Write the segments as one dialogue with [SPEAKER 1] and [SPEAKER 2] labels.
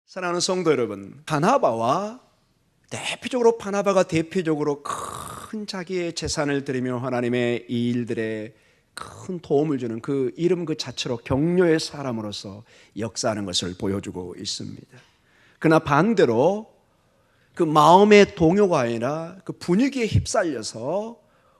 [SPEAKER 1] 사랑하는 성도 여러분, 바나바가 대표적으로 큰 자기의 재산을 드리며 하나님의 이 일들에 큰 도움을 주는 그 이름 그 자체로 격려의 사람으로서 역사하는 것을 보여주고 있습니다. 그러나 반대로 그 마음의 동요가 아니라 그 분위기에 휩쓸려서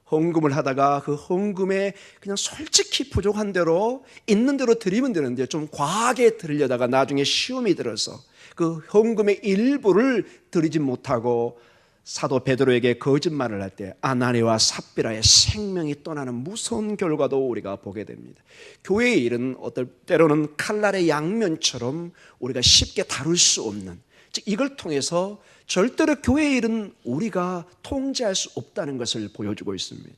[SPEAKER 1] 헌금을 하다가 그 헌금에 그냥 솔직히 부족한 대로 있는 대로 드리면 되는데 좀 과하게 드리려다가 나중에 시험이 들어서 그 헌금의 일부를 드리지 못하고 사도 베드로에게 거짓말을 할 때 아나니와 삽비라의 생명이 떠나는 무서운 결과도 우리가 보게 됩니다. 교회의 일은 어떨 때로는 칼날의 양면처럼 우리가 쉽게 다룰 수 없는, 즉 이걸 통해서 절대로 교회의 일은 우리가 통제할 수 없다는 것을 보여주고 있습니다.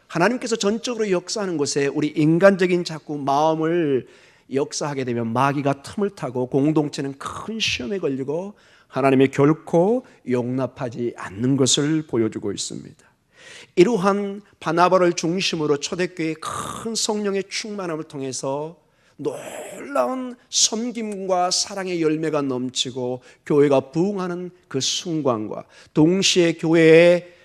[SPEAKER 1] 하나님께서 전적으로 역사하는 곳에 우리 인간적인 자꾸 마음을 역사하게 되면 마귀가 틈을 타고 공동체는 큰 시험에 걸리고 하나님이 결코 용납하지 않는 것을 보여주고 있습니다. 이러한 바나바를 중심으로 초대교회의 큰 성령의 충만함을 통해서 놀라운 섬김과 사랑의 열매가 넘치고 교회가 부흥하는 그 순간과 동시에 교회의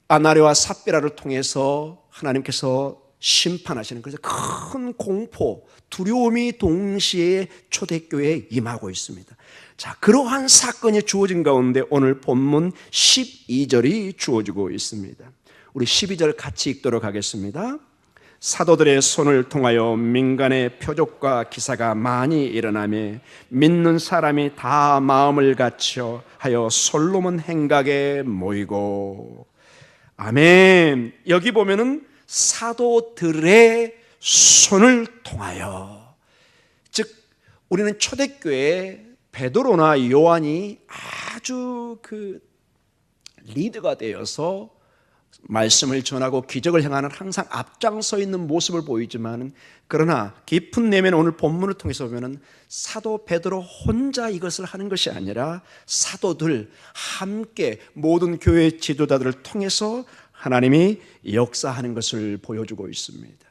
[SPEAKER 1] 아나니와 삽비라를 통해서 하나님께서 심판하시는, 그래서 큰 공포, 두려움이 동시에 초대교회에 임하고 있습니다. 자, 그러한 사건이 주어진 가운데 오늘 본문 12절이 주어지고 있습니다. 우리 12절 같이 읽도록 하겠습니다. 사도들의 손을 통하여 민간의 표적과 기사가 많이 일어나며 믿는 사람이 다 마음을 같여 하여 솔로몬 행각에 모이고. 아멘. 여기 보면은 사도들의 손을 통하여, 즉 우리는 초대교회 베드로나 요한이 아주 그 리더가 되어서 말씀을 전하고 기적을 행하는 항상 앞장서 있는 모습을 보이지만, 그러나 깊은 내면 오늘 본문을 통해서 보면은 사도 베드로 혼자 이것을 하는 것이 아니라 사도들 함께 모든 교회 지도자들을 통해서 하나님이 역사하는 것을 보여주고 있습니다.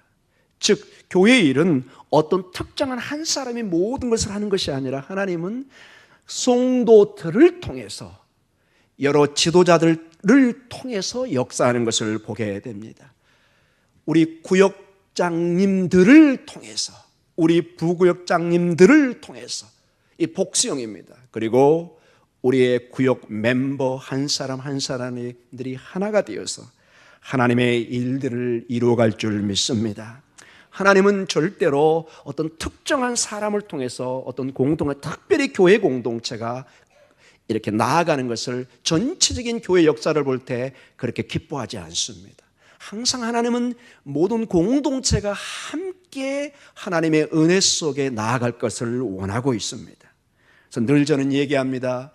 [SPEAKER 1] 즉 교회의 일은 어떤 특정한 한 사람이 모든 것을 하는 것이 아니라 하나님은 성도들을 통해서 여러 지도자들을 통해서 역사하는 것을 보게 됩니다. 우리 구역장님들을 통해서, 우리 부구역장님들을 통해서, 이 복수형입니다. 그리고 우리의 구역 멤버 한 사람 한 사람들이 하나가 되어서 하나님의 일들을 이루어갈 줄 믿습니다. 하나님은 절대로 어떤 특정한 사람을 통해서 어떤 공동체, 특별히 교회 공동체가 이렇게 나아가는 것을, 전체적인 교회 역사를 볼 때 그렇게 기뻐하지 않습니다. 항상 하나님은 모든 공동체가 함께 하나님의 은혜 속에 나아갈 것을 원하고 있습니다. 그래서 늘 저는 얘기합니다.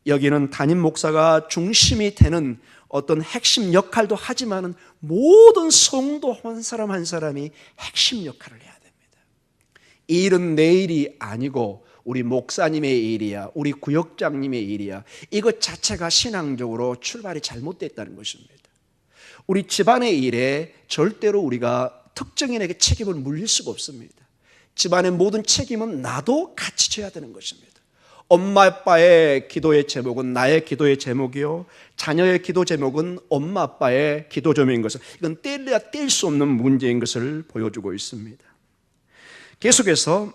[SPEAKER 1] 여기는 담임 목사가 중심이 되는 어떤 핵심 역할도 하지만 모든 성도 한 사람 한 사람이 핵심 역할을 해야 됩니다. 이 일은 내 일이 아니고 우리 목사님의 일이야, 우리 구역장님의 일이야, 이것 자체가 신앙적으로 출발이 잘못됐다는 것입니다. 우리 집안의 일에 절대로 우리가 특정인에게 책임을 물릴 수가 없습니다. 집안의 모든 책임은 나도 같이 져야 되는 것입니다. 엄마 아빠의 기도의 제목은 나의 기도의 제목이요, 자녀의 기도 제목은 엄마 아빠의 기도 제목인 것을, 이건 뗄래야 뗄 수 없는 문제인 것을 보여주고 있습니다. 계속해서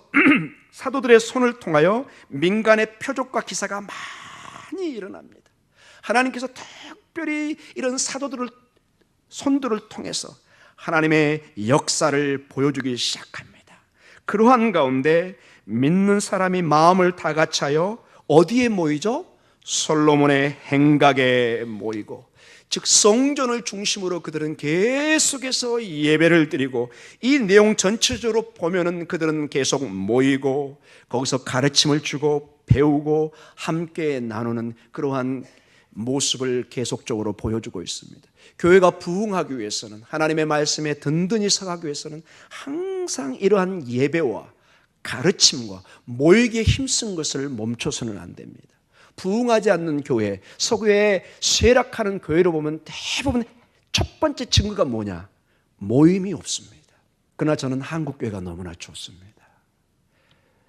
[SPEAKER 1] 사도들의 손을 통하여 민간의 표적과 기사가 많이 일어납니다. 하나님께서 특별히 이런 사도들을 손들을 통해서 하나님의 역사를 보여주기 시작합니다. 그러한 가운데 믿는 사람이 마음을 다 같이하여 어디에 모이죠? 솔로몬의 행각에 모이고, 즉 성전을 중심으로 그들은 계속해서 예배를 드리고, 이 내용 전체적으로 보면은 그들은 계속 모이고 거기서 가르침을 주고 배우고 함께 나누는 그러한 모습을 계속적으로 보여주고 있습니다. 교회가 부흥하기 위해서는, 하나님의 말씀에 든든히 서가기 위해서는 항상 이러한 예배와 가르침과 모이기에 힘쓴 것을 멈춰서는 안 됩니다. 부흥하지 않는 교회, 서구에 쇠락하는 교회로 보면 대부분 첫 번째 증거가 뭐냐? 모임이 없습니다. 그러나 저는 한국교회가 너무나 좋습니다.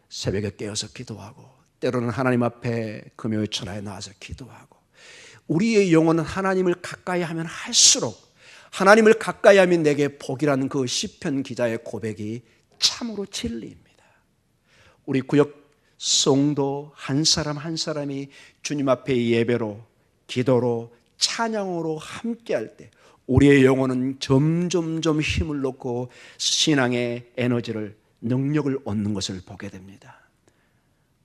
[SPEAKER 1] 새벽에 깨어서 기도하고 때로는 하나님 앞에 금요 천하에 나와서 기도하고, 우리의 영혼은 하나님을 가까이 하면 할수록 하나님을 가까이 하면 내게 복이라는 그 시편 기자의 고백이 참으로 진리입니다. 우리 구역 성도 한 사람 한 사람이 주님 앞에 예배로, 기도로, 찬양으로 함께할 때 우리의 영혼은 점점점 힘을 얻고 신앙의 에너지를, 능력을 얻는 것을 보게 됩니다.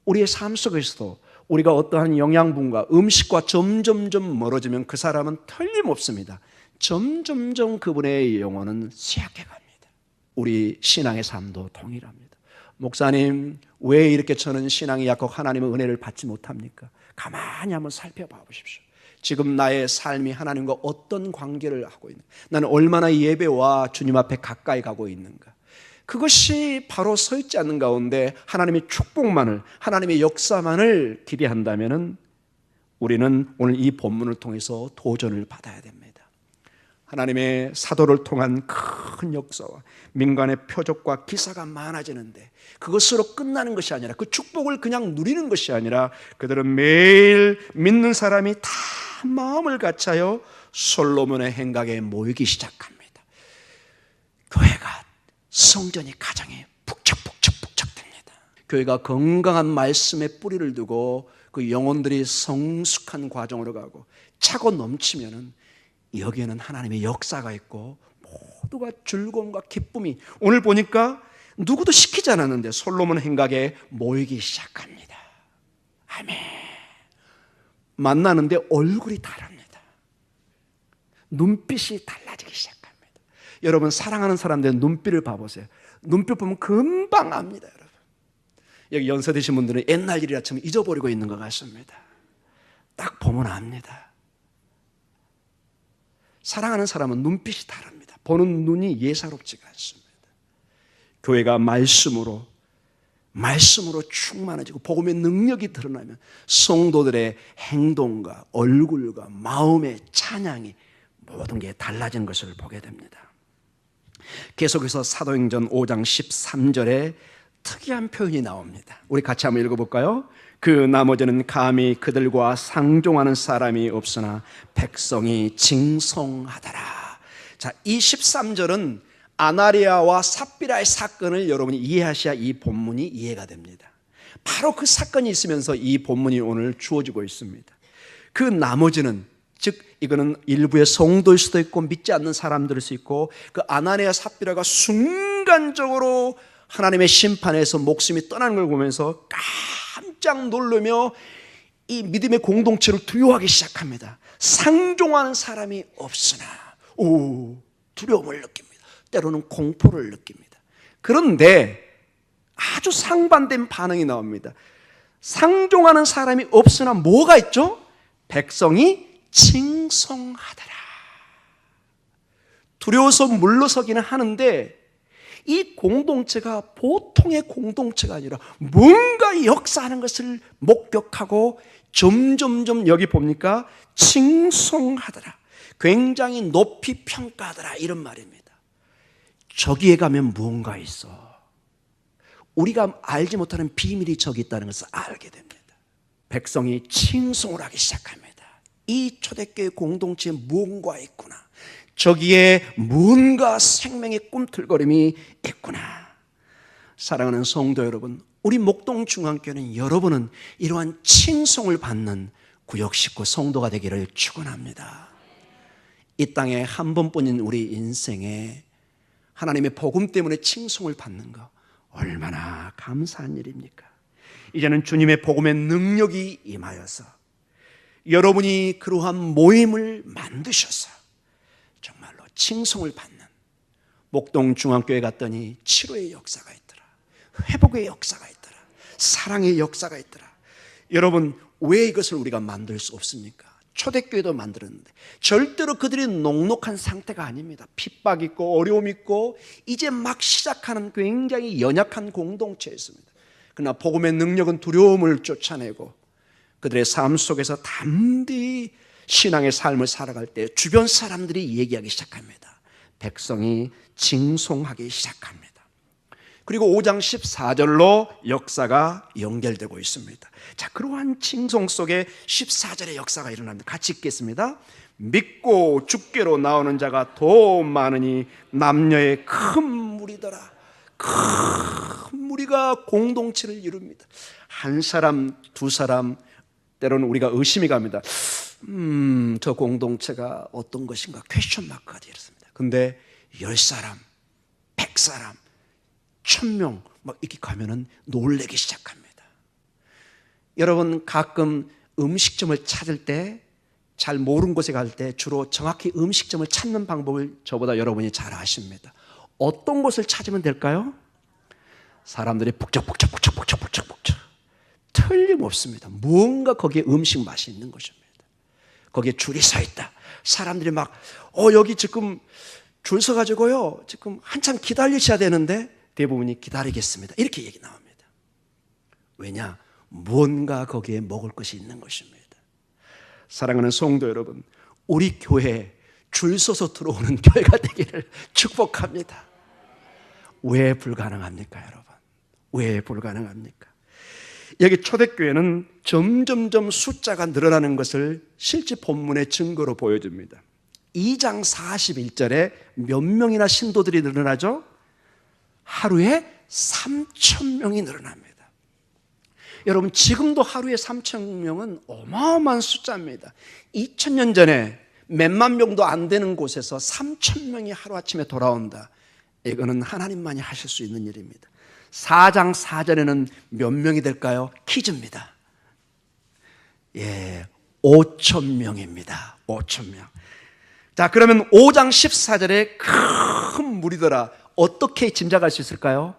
[SPEAKER 1] 우리의 삶 속에서도 우리가 어떠한 영양분과 음식과 점점점 멀어지면 그 사람은 틀림없습니다. 점점점 그분의 영혼은 쇠약해 갑니다. 우리 신앙의 삶도 동일합니다. 목사님, 왜 이렇게 저는 신앙이 약하고 하나님의 은혜를 받지 못합니까? 가만히 한번 살펴봐 보십시오. 지금 나의 삶이 하나님과 어떤 관계를 하고 있는가? 나는 얼마나 예배와 주님 앞에 가까이 가고 있는가? 그것이 바로 서 있지 않는 가운데 하나님의 축복만을, 하나님의 역사만을 기대한다면 우리는 오늘 이 본문을 통해서 도전을 받아야 됩니다. 하나님의 사도를 통한 큰 역사와 민간의 표적과 기사가 많아지는데 그것으로 끝나는 것이 아니라, 그 축복을 그냥 누리는 것이 아니라 그들은 매일 믿는 사람이 다 마음을 같이하여 솔로몬의 행각에 모이기 시작합니다. 교회가, 성전이 가정에 북적북적됩니다. 교회가 건강한 말씀에 뿌리를 두고 그 영혼들이 성숙한 과정으로 가고 차고 넘치면은 여기에는 하나님의 역사가 있고 모두가 즐거움과 기쁨이, 오늘 보니까 누구도 시키지 않았는데 솔로몬 행각에 모이기 시작합니다. 아멘. 만나는데 얼굴이 다릅니다. 눈빛이 달라지기 시작합니다. 여러분, 사랑하는 사람들의 눈빛을 봐보세요. 눈빛 보면 금방 압니다. 여러분, 여기 연세 드신 분들은 옛날 일이라 참 잊어버리고 있는 것 같습니다. 딱 보면 압니다. 사랑하는 사람은 눈빛이 다릅니다. 보는 눈이 예사롭지가 않습니다. 교회가 말씀으로 충만해지고 복음의 능력이 드러나면 성도들의 행동과 얼굴과 마음의 찬양이 모든 게 달라지는 것을 보게 됩니다. 계속해서 사도행전 5장 13절에 특이한 표현이 나옵니다. 우리 같이 한번 읽어볼까요? 그 나머지는 감히 그들과 상종하는 사람이 없으나 백성이 징송하더라. 자, 이 13절은 아나리아와 삽비라의 사건을 여러분이 이해하셔야 이 본문이 이해가 됩니다. 바로 그 사건이 있으면서 이 본문이 오늘 주어지고 있습니다. 그 나머지는, 즉 이거는 일부의 성도일 수도 있고 믿지 않는 사람들일 수 있고, 그 아나니아 삽비라가 순간적으로 하나님의 심판에서 목숨이 떠나는 걸 보면서 깜짝 놀라며 이 믿음의 공동체를 두려워하기 시작합니다. 상종하는 사람이 없으나 두려움을 느낍니다. 때로는 공포를 느낍니다. 그런데 아주 상반된 반응이 나옵니다. 상종하는 사람이 없으나 뭐가 있죠? 백성이 칭송하더라. 두려워서 물러서기는 하는데 이 공동체가 보통의 공동체가 아니라 뭔가 역사하는 것을 목격하고 점점점 여기 봅니까? 칭송하더라. 굉장히 높이 평가하더라, 이런 말입니다. 저기에 가면 무언가 있어. 우리가 알지 못하는 비밀이 저기 있다는 것을 알게 됩니다. 백성이 칭송을 하기 시작합니다. 이 초대교회 공동체에 무언가 있구나. 저기에 뭔가 생명의 꿈틀거림이 있구나. 사랑하는 성도 여러분, 우리 목동중앙교회는 여러분은 이러한 칭송을 받는 구역 식구 성도가 되기를 축원합니다. 이 땅에 한 번뿐인 우리 인생에 하나님의 복음 때문에 칭송을 받는 거 얼마나 감사한 일입니까? 이제는 주님의 복음의 능력이 임하여서 여러분이 그러한 모임을 만드셔서 정말로 칭송을 받는, 목동중앙교회 갔더니 치료의 역사가 있더라, 회복의 역사가 있더라, 사랑의 역사가 있더라. 여러분, 왜 이것을 우리가 만들 수 없습니까? 초대교회도 만들었는데 절대로 그들이 녹록한 상태가 아닙니다. 핍박 있고 어려움 있고 이제 막 시작하는 굉장히 연약한 공동체였습니다. 그러나 복음의 능력은 두려움을 쫓아내고 그들의 삶 속에서 담대히 신앙의 삶을 살아갈 때 주변 사람들이 얘기하기 시작합니다. 백성이 징송하기 시작합니다. 그리고 5장 14절로 역사가 연결되고 있습니다. 자, 그러한 칭송 속에 14절의 역사가 일어납니다. 같이 읽겠습니다. 믿고 주께로 나오는 자가 더 많으니 남녀의 큰 무리더라. 큰 무리가 공동체를 이룹니다. 한 사람, 두 사람, 때로는 우리가 의심이 갑니다. 저 공동체가 어떤 것인가 퀘스천 마크가 되었습니다. 근데 10사람, 100사람, 1000명 막 이렇게 가면은 놀래기 시작합니다. 여러분, 가끔 음식점을 찾을 때, 잘 모르는 곳에 갈 때 주로 정확히 음식점을 찾는 방법을 저보다 여러분이 잘 아십니다. 어떤 곳을 찾으면 될까요? 사람들이 북적북적 틀림없습니다. 무언가 거기에 음식 맛이 있는 것입니다. 거기에 줄이 서 있다. 사람들이 막 여기 지금 줄 서가지고요, 지금 한참 기다리셔야 되는데 대부분이 기다리겠습니다, 이렇게 얘기 나옵니다. 왜냐? 무언가 거기에 먹을 것이 있는 것입니다. 사랑하는 성도 여러분, 우리 교회에 줄 서서 들어오는 교회가 되기를 축복합니다. 왜 불가능합니까, 여러분? 왜 불가능합니까? 여기 초대교회는 점점점 숫자가 늘어나는 것을 실제 본문의 증거로 보여줍니다. 2장 41절에 몇 명이나 신도들이 늘어나죠? 하루에 3,000명이 늘어납니다. 여러분, 지금도 하루에 3,000명은 어마어마한 숫자입니다. 2000년 전에 몇만 명도 안 되는 곳에서 3,000명이 하루아침에 돌아온다. 이거는 하나님만이 하실 수 있는 일입니다. 4장 4절에는 몇 명이 될까요? 퀴즈입니다. 5,000명입니다. 5,000명. 자, 그러면 5장 14절에 큰 무리더라. 어떻게 짐작할 수 있을까요?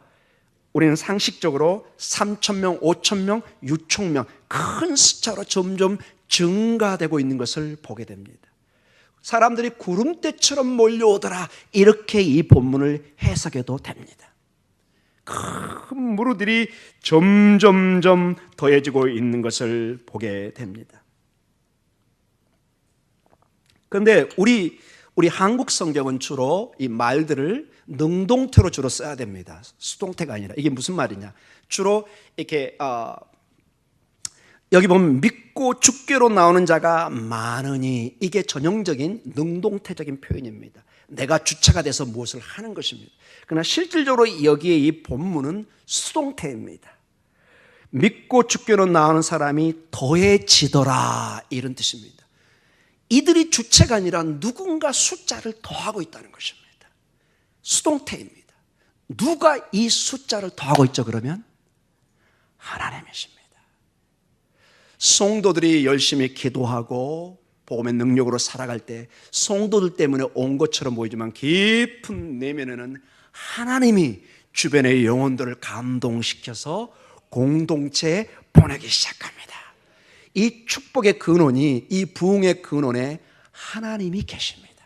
[SPEAKER 1] 우리는 상식적으로 3,000명, 5,000명, 6,000명 큰 숫자로 점점 증가되고 있는 것을 보게 됩니다. 사람들이 구름대처럼 몰려오더라, 이렇게 이 본문을 해석해도 됩니다. 큰 무리들이 점점점 더해지고 있는 것을 보게 됩니다. 그런데 우리 한국 성경은 주로 이 말들을 능동태로 주로 써야 됩니다. 수동태가 아니라. 이게 무슨 말이냐? 주로 이렇게 여기 보면 믿고 주께로 나오는 자가 많으니, 이게 전형적인 능동태적인 표현입니다. 내가 주체가 돼서 무엇을 하는 것입니다. 그러나 실질적으로 여기에 이 본문은 수동태입니다. 믿고 주께로 나오는 사람이 더해지더라, 이런 뜻입니다. 이들이 주체가 아니라 누군가 숫자를 더하고 있다는 것입니다. 수동태입니다. 누가 이 숫자를 더하고 있죠, 그러면? 하나님이십니다. 성도들이 열심히 기도하고 복음의 능력으로 살아갈 때 성도들 때문에 온 것처럼 보이지만 깊은 내면에는 하나님이 주변의 영혼들을 감동시켜서 공동체에 보내기 시작합니다. 이 축복의 근원이, 이 부흥의 근원에 하나님이 계십니다.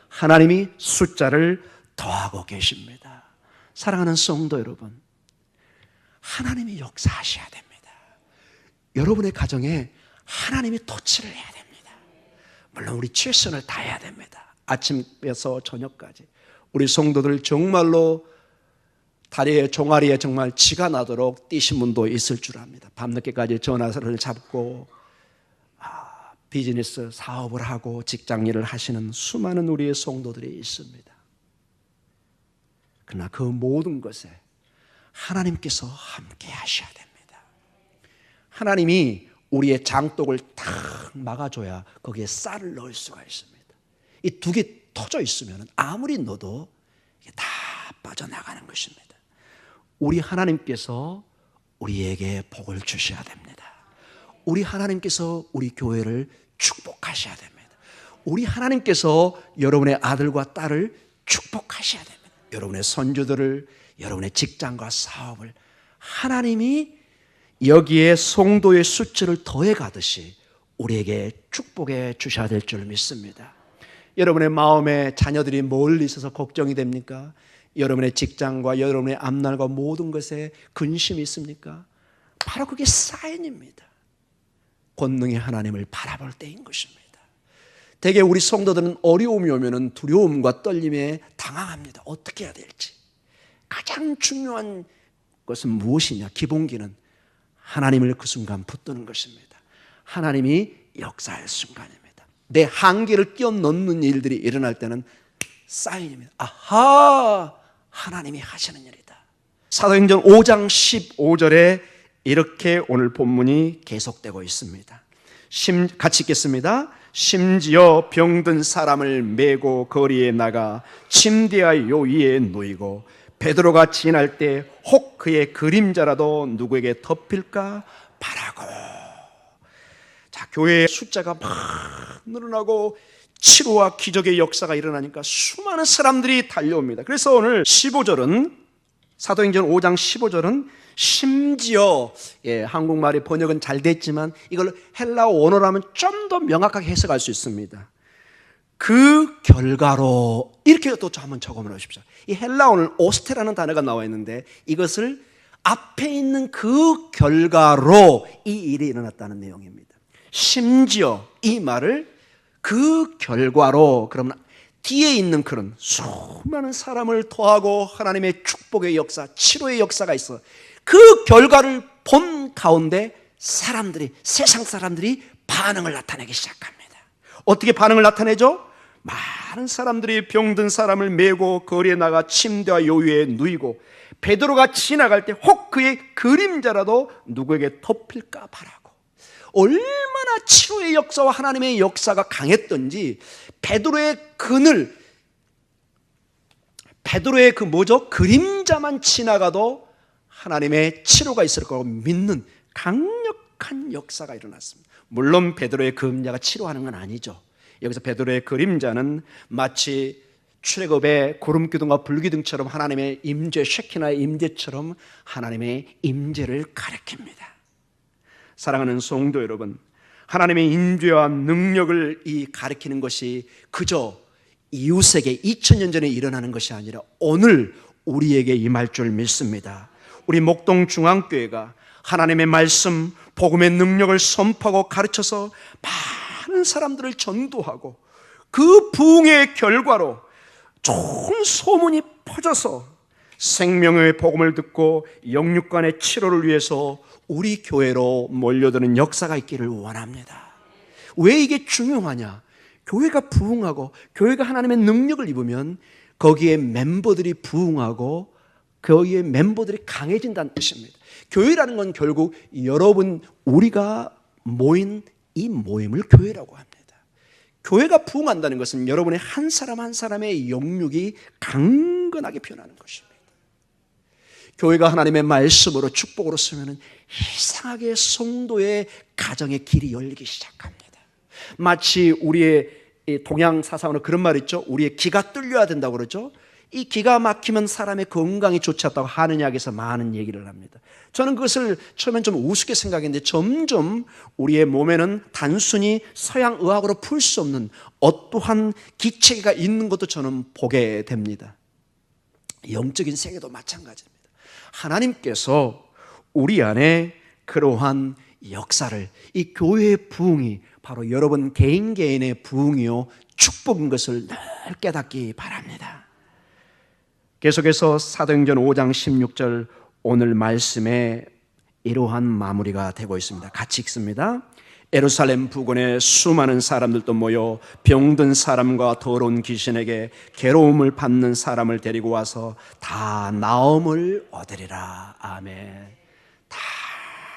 [SPEAKER 1] 하나님이 숫자를 더하고 계십니다. 사랑하는 성도 여러분, 하나님이 역사하셔야 됩니다. 여러분의 가정에 하나님이 터치를 해야 됩니다. 물론 우리 최선을 다해야 됩니다. 아침에서 저녁까지 우리 성도들 정말로 다리에 종아리에 정말 쥐가 나도록 뛰신 분도 있을 줄 압니다. 밤늦게까지 전화를 잡고 비즈니스 사업을 하고 직장일을 하시는 수많은 우리의 성도들이 있습니다. 그러나 그 모든 것에 하나님께서 함께 하셔야 됩니다. 하나님이 우리의 장독을 탁 막아줘야 거기에 쌀을 넣을 수가 있습니다. 이 두 개 터져 있으면 아무리 넣어도 이게 다 빠져나가는 것입니다. 우리 하나님께서 우리에게 복을 주셔야 됩니다. 우리 하나님께서 우리 교회를 축복하셔야 됩니다. 우리 하나님께서 여러분의 아들과 딸을 축복하셔야 됩니다. 여러분의 손주들을, 여러분의 직장과 사업을 하나님이 여기에 성도의 숫자를 더해 가듯이 우리에게 축복해 주셔야 될 줄 믿습니다. 여러분의 마음에 자녀들이 멀리 있어서 걱정이 됩니까? 여러분의 직장과 여러분의 앞날과 모든 것에 근심이 있습니까? 바로 그게 사인입니다. 권능의 하나님을 바라볼 때인 것입니다. 대개 우리 성도들은 어려움이 오면 두려움과 떨림에 당황합니다. 어떻게 해야 될지. 가장 중요한 것은 무엇이냐? 기본기는 하나님을 그 순간 붙드는 것입니다. 하나님이 역사할 순간입니다. 내 한계를 뛰어넘는 일들이 일어날 때는 사인입니다. 아하, 하나님이 하시는 일이다. 사도행전 5장 15절에 이렇게 오늘 본문이 계속되고 있습니다. 같이 읽겠습니다. 심지어 병든 사람을 메고 거리에 나가 침대와 요위에 누이고 베드로가 지날 때 혹 그의 그림자라도 누구에게 덮일까 바라고. 자, 교회의 숫자가 막 늘어나고 치료와 기적의 역사가 일어나니까 수많은 사람들이 달려옵니다. 그래서 오늘 15절은, 사도행전 5장 15절은 심지어, 한국말의 번역은 잘 됐지만 이걸 헬라어 원어로 하면 좀 더 명확하게 해석할 수 있습니다. 그 결과로, 이렇게 또 한번 적어 놓으십시오. 이 헬라어는 오스테라는 단어가 나와 있는데 이것을 앞에 있는 그 결과로 이 일이 일어났다는 내용입니다. 심지어 이 말을 그 결과로, 그러면 뒤에 있는 그런 수많은 사람을 토하고 하나님의 축복의 역사, 치료의 역사가 있어. 그 결과를 본 가운데 사람들이, 세상 사람들이 반응을 나타내기 시작합니다. 어떻게 반응을 나타내죠? 많은 사람들이 병든 사람을 메고 거리에 나가 침대와 요위에 누이고 베드로가 지나갈 때 혹 그의 그림자라도 누구에게 덮일까 바라고. 얼마나 치료의 역사와 하나님의 역사가 강했던지 베드로의 그늘, 베드로의 그 그림자만 지나가도 하나님의 치료가 있을 거라고 믿는 강력한 역사가 일어났습니다. 물론 베드로의 그림자가 치료하는 건 아니죠. 여기서 베드로의 그림자는 마치 출애굽의 구름기둥과 불기둥처럼 하나님의 임재, 쉐키나의 임재처럼 하나님의 임재를 가리킵니다. 사랑하는 성도 여러분, 하나님의 임재와 능력을 가리키는 것이 그저 이웃에게 2000년 전에 일어나는 것이 아니라 오늘 우리에게 임할 줄 믿습니다. 우리 목동 중앙교회가 하나님의 말씀, 복음의 능력을 선포하고 가르쳐서 많은 사람들을 전도하고 그 부흥의 결과로 좋은 소문이 퍼져서 생명의 복음을 듣고 영육간의 치료를 위해서 우리 교회로 몰려드는 역사가 있기를 원합니다. 왜 이게 중요하냐? 교회가 부흥하고 교회가 하나님의 능력을 입으면 거기에 멤버들이 부흥하고 거기에 멤버들이 강해진다는 뜻입니다. 교회라는 건 결국 여러분, 우리가 모인 이 모임을 교회라고 합니다. 교회가 부흥한다는 것은 여러분의 한 사람 한 사람의 영육이 강건하게 변하는 것입니다. 교회가 하나님의 말씀으로 축복으로 쓰면 이상하게 성도의 가정의 길이 열리기 시작합니다. 마치 우리의 동양 사상으로 그런 말 있죠. 우리의 기가 뚫려야 된다고 그러죠. 이 기가 막히면 사람의 건강이 좋지 않다고 한의학에서 많은 얘기를 합니다. 저는 그것을 처음엔 좀 우습게 생각했는데 점점 우리의 몸에는 단순히 서양 의학으로 풀 수 없는 어떠한 기체가 있는 것도 저는 보게 됩니다. 영적인 세계도 마찬가지입니다. 하나님께서 우리 안에 그러한 역사를, 이 교회의 부흥이 바로 여러분 개인의 부흥이요 축복인 것을 늘 깨닫기 바랍니다. 계속해서 사도행전 5장 16절 오늘 말씀에 이러한 마무리가 되고 있습니다. 같이 읽습니다. 예루살렘 부근에 수많은 사람들도 모여 병든 사람과 더러운 귀신에게 괴로움을 받는 사람을 데리고 와서 다 나음을 얻으리라. 아멘. 다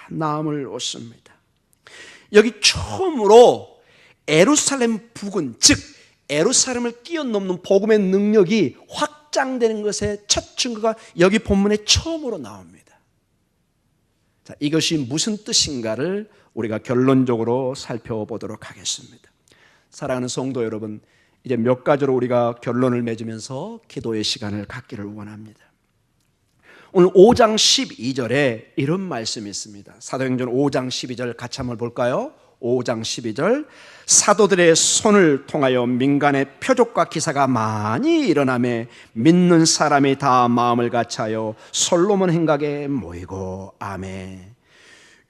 [SPEAKER 1] 나음을 얻습니다. 여기 처음으로 예루살렘 부근, 즉 예루살렘을 뛰어넘는 복음의 능력이 확장되는 것의 첫 증거가 여기 본문에 처음으로 나옵니다. 자, 이것이 무슨 뜻인가를 우리가 결론적으로 살펴보도록 하겠습니다. 사랑하는 성도 여러분, 이제 몇 가지로 우리가 결론을 맺으면서 기도의 시간을 갖기를 원합니다. 오늘 5장 12절에 이런 말씀이 있습니다. 사도행전 5장 12절 같이 한번 볼까요? 5장 12절, 사도들의 손을 통하여 민간의 표적과 기사가 많이 일어나매 믿는 사람이 다 마음을 같이하여 솔로몬 행각에 모이고. 아멘.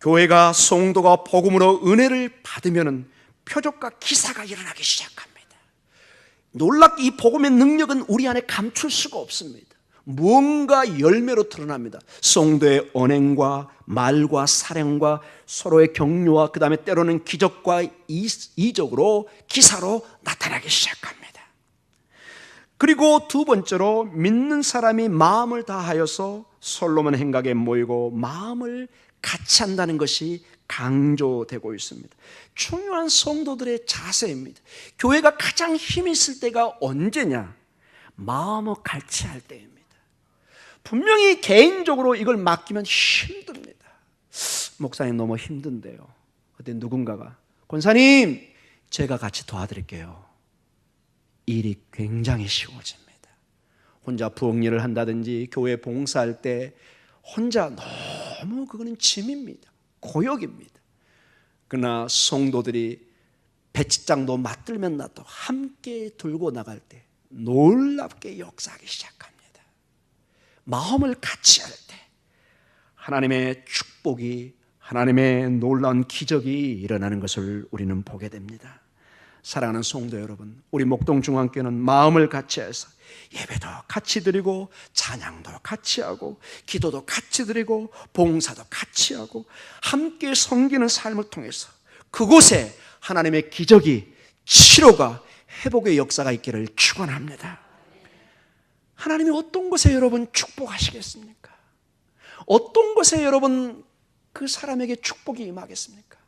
[SPEAKER 1] 교회가 성도가 복음으로 은혜를 받으면 표적과 기사가 일어나기 시작합니다. 놀랍게 이 복음의 능력은 우리 안에 감출 수가 없습니다. 무언가 열매로 드러납니다. 성도의 언행과 말과 사랑과 서로의 격려와 그 다음에 때로는 기적과 이적으로 기사로 나타나기 시작합니다. 그리고 두 번째로 믿는 사람이 마음을 다하여서 솔로몬 행각에 모이고 마음을 같이 한다는 것이 강조되고 있습니다. 중요한 성도들의 자세입니다. 교회가 가장 힘이 있을 때가 언제냐? 마음을 같이 할 때입니다. 분명히 개인적으로 이걸 맡기면 힘듭니다. 목사님 너무 힘든데요. 그때 누군가가 권사님 제가 같이 도와드릴게요. 일이 굉장히 쉬워집니다. 혼자 부엌 일을 한다든지 교회 봉사할 때 혼자 너무 그거는 짐입니다. 고역입니다. 그러나 성도들이 배치장도 맞들면 나도 함께 들고 나갈 때 놀랍게 역사하기 시작합니다. 마음을 같이 할 때 하나님의 축복이, 하나님의 놀라운 기적이 일어나는 것을 우리는 보게 됩니다. 사랑하는 성도 여러분, 우리 목동중앙교회는 마음을 같이 해서 예배도 같이 드리고 찬양도 같이 하고 기도도 같이 드리고 봉사도 같이 하고 함께 섬기는 삶을 통해서 그곳에 하나님의 기적이, 치료가, 회복의 역사가 있기를 축원합니다. 하나님이 어떤 것에 여러분 축복하시겠습니까? 어떤 것에 여러분 그 사람에게 축복이 임하겠습니까?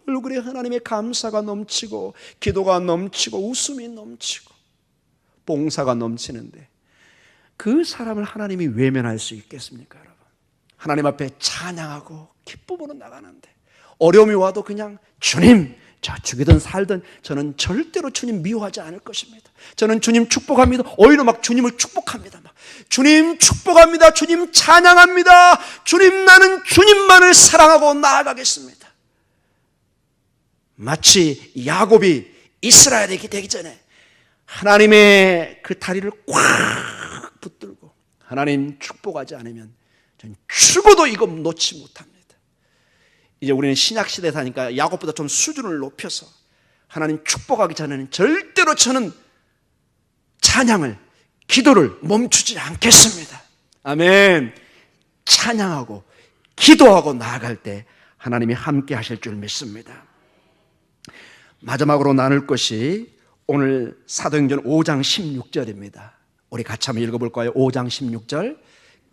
[SPEAKER 1] 얼굴에 하나님의 감사가 넘치고 기도가 넘치고 웃음이 넘치고 봉사가 넘치는데 그 사람을 하나님이 외면할 수 있겠습니까, 여러분? 하나님 앞에 찬양하고 기쁨으로 나가는데 어려움이 와도 그냥 주님, 저 죽이든 살든 저는 절대로 주님 미워하지 않을 것입니다. 저는 주님 축복합니다. 오히려 막 주님을 축복합니다. 막 주님 축복합니다. 주님 찬양합니다. 주님, 나는 주님만을 사랑하고 나아가겠습니다. 마치 야곱이 이스라엘에게 되기 전에 하나님의 그 다리를 꽉 붙들고 하나님 축복하지 않으면 전 죽어도 이거 놓지 못합니다. 이제 우리는 신약시대에 사니까 야곱보다 좀 수준을 높여서 하나님 축복하기 전에는 절대로 저는 찬양을, 기도를 멈추지 않겠습니다. 아멘. 찬양하고 기도하고 나아갈 때 하나님이 함께 하실 줄 믿습니다. 마지막으로 나눌 것이 오늘 사도행전 5장 16절입니다. 우리 같이 한번 읽어볼까요? 5장 16절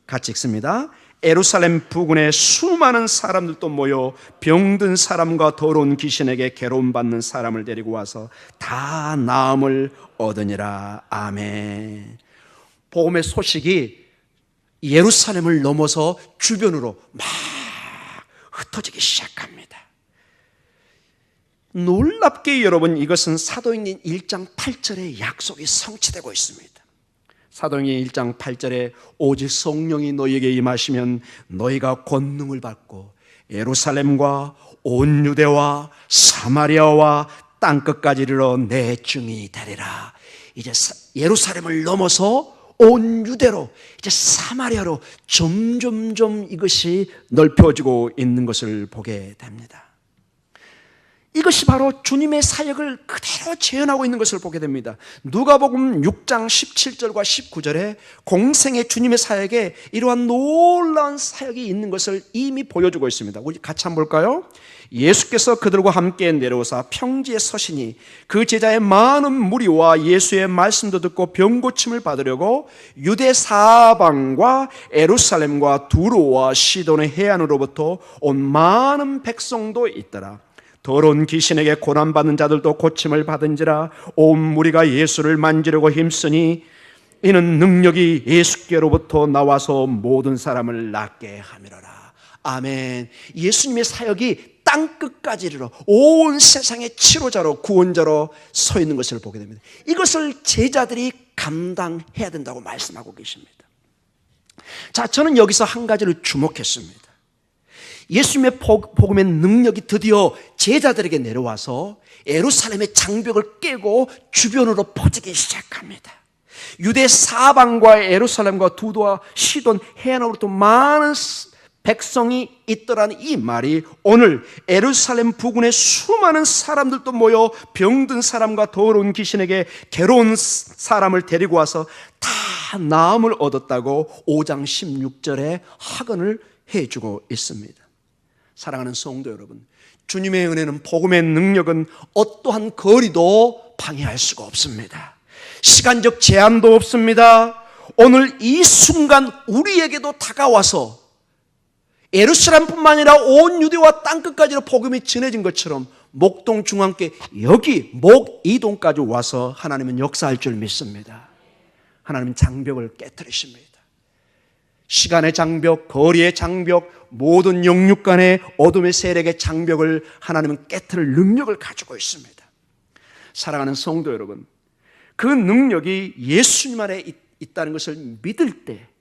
[SPEAKER 1] 같이 읽습니다. 예루살렘 부근에 수많은 사람들도 모여 병든 사람과 더러운 귀신에게 괴로움받는 사람을 데리고 와서 다 나음을 얻으니라. 아멘. 복음의 소식이 예루살렘을 넘어서 주변으로 막 흩어지기 시작합니다. 놀랍게 여러분, 이것은 사도행전 1장 8절의 약속이 성취되고 있습니다. 사도행전 1장 8절에 오직 성령이 너희에게 임하시면 너희가 권능을 받고 예루살렘과 온 유대와 사마리아와 땅끝까지 이르러 내 증인이 되리라. 이제 예루살렘을 넘어서 온 유대로, 이제 사마리아로 점점점 이것이 넓혀지고 있는 것을 보게 됩니다. 이것이 바로 주님의 사역을 그대로 재현하고 있는 것을 보게 됩니다. 누가복음 6장 17절과 19절에 공생의 주님의 사역에 이러한 놀라운 사역이 있는 것을 이미 보여주고 있습니다. 우리 같이 한번 볼까요? 예수께서 그들과 함께 내려오사 평지에 서시니 그 제자의 많은 무리와 예수의 말씀도 듣고 병 고침을 받으려고 유대 사방과 예루살렘과 두로와 시돈의 해안으로부터 온 많은 백성도 있더라. 더러운 귀신에게 고난받는 자들도 고침을 받은지라. 온 무리가 예수를 만지려고 힘쓰니 이는 능력이 예수께로부터 나와서 모든 사람을 낫게 함이로라. 아멘. 예수님의 사역이 땅끝까지 이르러 온 세상의 치료자로, 구원자로 서 있는 것을 보게 됩니다. 이것을 제자들이 감당해야 된다고 말씀하고 계십니다. 자, 저는 여기서 한 가지를 주목했습니다. 예수님의 복음의 능력이 드디어 제자들에게 내려와서 예루살렘의 장벽을 깨고 주변으로 퍼지기 시작합니다. 유대 사방과 예루살렘과 두도와 시돈 해안으로부터 많은 백성이 있더라는 이 말이 오늘 예루살렘 부근에 수많은 사람들도 모여 병든 사람과 더러운 귀신에게 괴로운 사람을 데리고 와서 다 나음을 얻었다고 5장 16절에 학언을 해주고 있습니다. 사랑하는 성도 여러분, 주님의 은혜는, 복음의 능력은 어떠한 거리도 방해할 수가 없습니다. 시간적 제한도 없습니다. 오늘 이 순간 우리에게도 다가와서 예루살렘뿐만 아니라 온 유대와 땅끝까지로 복음이 전해진 것처럼 목동 중앙교회 여기 목이동까지 와서 하나님은 역사할 줄 믿습니다. 하나님은 장벽을 깨뜨리십니다. 시간의 장벽, 거리의 장벽, 모든 영육 간의 어둠의 세력의 장벽을 하나님은 깨뜨릴 능력을 가지고 있습니다. 사랑하는 성도 여러분, 그 능력이 예수님 안에 있다는 것을 믿을 때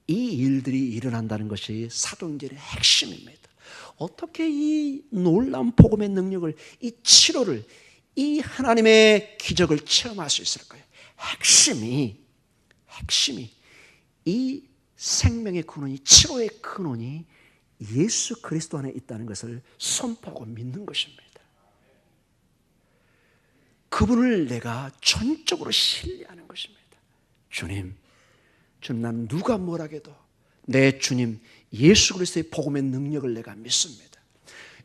[SPEAKER 1] 이 일들이 일어난다는 것이 사도행전의 핵심입니다. 어떻게 이 놀라운 복음의 능력을, 이 치료를, 이 하나님의 기적을 체험할 수 있을까요? 핵심이 이 생명의 근원이, 치료의 근원이 예수 그리스도 안에 있다는 것을 선포하고 믿는 것입니다. 그분을 내가 전적으로 신뢰하는 것입니다. 주님, 난 누가 뭐라 해도 내 주님 예수 그리스도의 복음의 능력을 내가 믿습니다.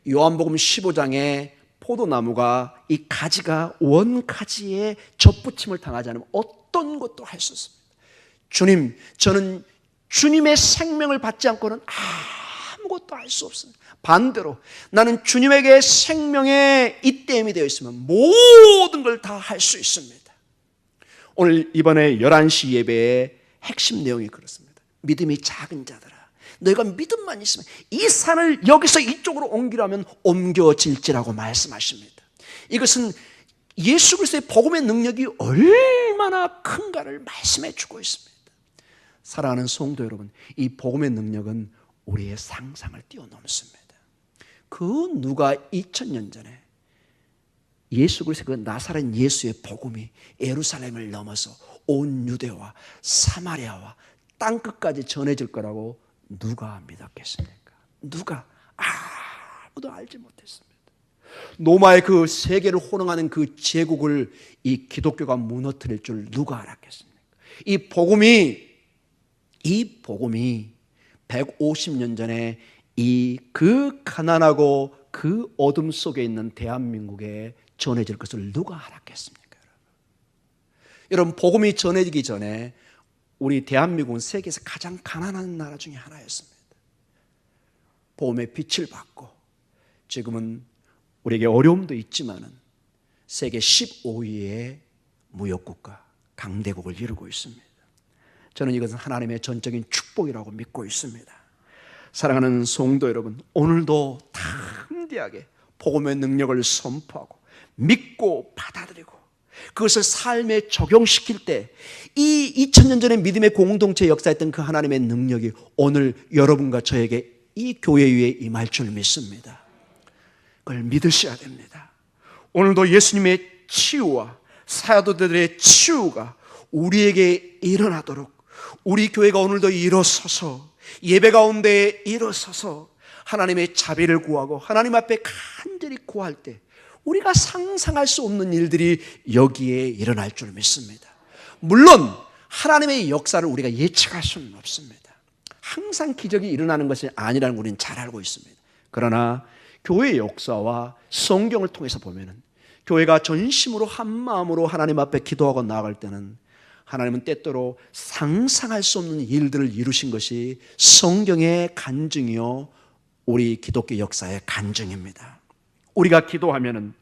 [SPEAKER 1] 요한복음 15장에 포도나무가 이 가지가 원가지에 접붙임을 당하지 않으면 어떤 것도 할 수 없습니다. 주님, 저는 주님의 생명을 받지 않고는 아무것도 할 수 없습니다. 반대로 나는 주님에게 생명의 이땜이 되어 있으면 모든 걸 다 할 수 있습니다. 오늘 이번에 11시 예배의 핵심 내용이 그렇습니다. 믿음이 작은 자들아, 너희가 믿음만 있으면 이 산을 여기서 이쪽으로 옮기라면 옮겨질지라고 말씀하십니다. 이것은 예수 그리스도의 복음의 능력이 얼마나 큰가를 말씀해 주고 있습니다. 사랑하는 성도 여러분, 이 복음의 능력은 우리의 상상을 뛰어넘습니다. 그 누가 2000년 전에 예수 그리스도의 그 나사렛 예수의 복음이 예루살렘을 넘어서 온 유대와 사마리아와 땅끝까지 전해질 거라고 누가 믿었겠습니까? 누가? 아무도 알지 못했습니다. 로마의 그 세계를 호령하는 그 제국을 이 기독교가 무너뜨릴 줄 누가 알았겠습니까? 이 복음이 150년 전에 그 가난하고 그 어둠 속에 있는 대한민국에 전해질 것을 누가 알았겠습니까? 여러분, 복음이 전해지기 전에 우리 대한민국은 세계에서 가장 가난한 나라 중에 하나였습니다. 복음의 빛을 받고 지금은 우리에게 어려움도 있지만은 세계 15위의 무역국가, 강대국을 이루고 있습니다. 저는 이것은 하나님의 전적인 축복이라고 믿고 있습니다. 사랑하는 성도 여러분, 오늘도 담대하게 복음의 능력을 선포하고 믿고 받아들이고 그것을 삶에 적용시킬 때 이 2000년 전에 믿음의 공동체 역사했던 그 하나님의 능력이 오늘 여러분과 저에게 이 교회 위에 임할 줄 믿습니다. 그걸 믿으셔야 됩니다. 오늘도 예수님의 치유와 사도들의 치유가 우리에게 일어나도록 우리 교회가 오늘도 일어서서 예배 가운데 일어서서 하나님의 자비를 구하고 하나님 앞에 간절히 구할 때 우리가 상상할 수 없는 일들이 여기에 일어날 줄 믿습니다. 물론 하나님의 역사를 우리가 예측할 수는 없습니다. 항상 기적이 일어나는 것이 아니라는 걸 우리는 잘 알고 있습니다. 그러나 교회의 역사와 성경을 통해서 보면은 교회가 전심으로 한 마음으로 하나님 앞에 기도하고 나아갈 때는 하나님은 때때로 상상할 수 없는 일들을 이루신 것이 성경의 간증이요 우리 기독교 역사의 간증입니다. 우리가 기도하면은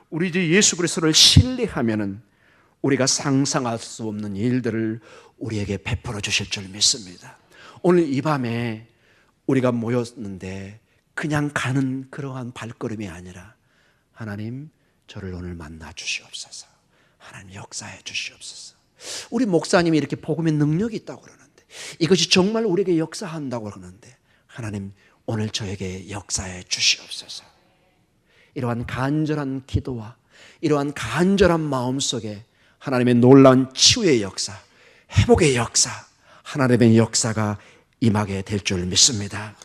[SPEAKER 1] 우리 주 예수 그리스도를 신뢰하면은 우리가 상상할 수 없는 일들을 우리에게 베풀어 주실 줄 믿습니다. 오늘 이 밤에 우리가 모였는데 그냥 가는 그러한 발걸음이 아니라 하나님 저를 오늘 만나 주시옵소서. 하나님 역사해 주시옵소서. 우리 목사님이 이렇게 복음의 능력이 있다고 그러는데 이것이 정말 우리에게 역사한다고 그러는데 하나님 오늘 저에게 역사해 주시옵소서. 이러한 간절한 기도와 이러한 간절한 마음 속에 하나님의 놀라운 치유의 역사, 회복의 역사, 하나님의 역사가 임하게 될 줄 믿습니다.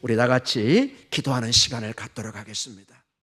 [SPEAKER 1] 우리 다 같이 기도하는 시간을 갖도록 하겠습니다.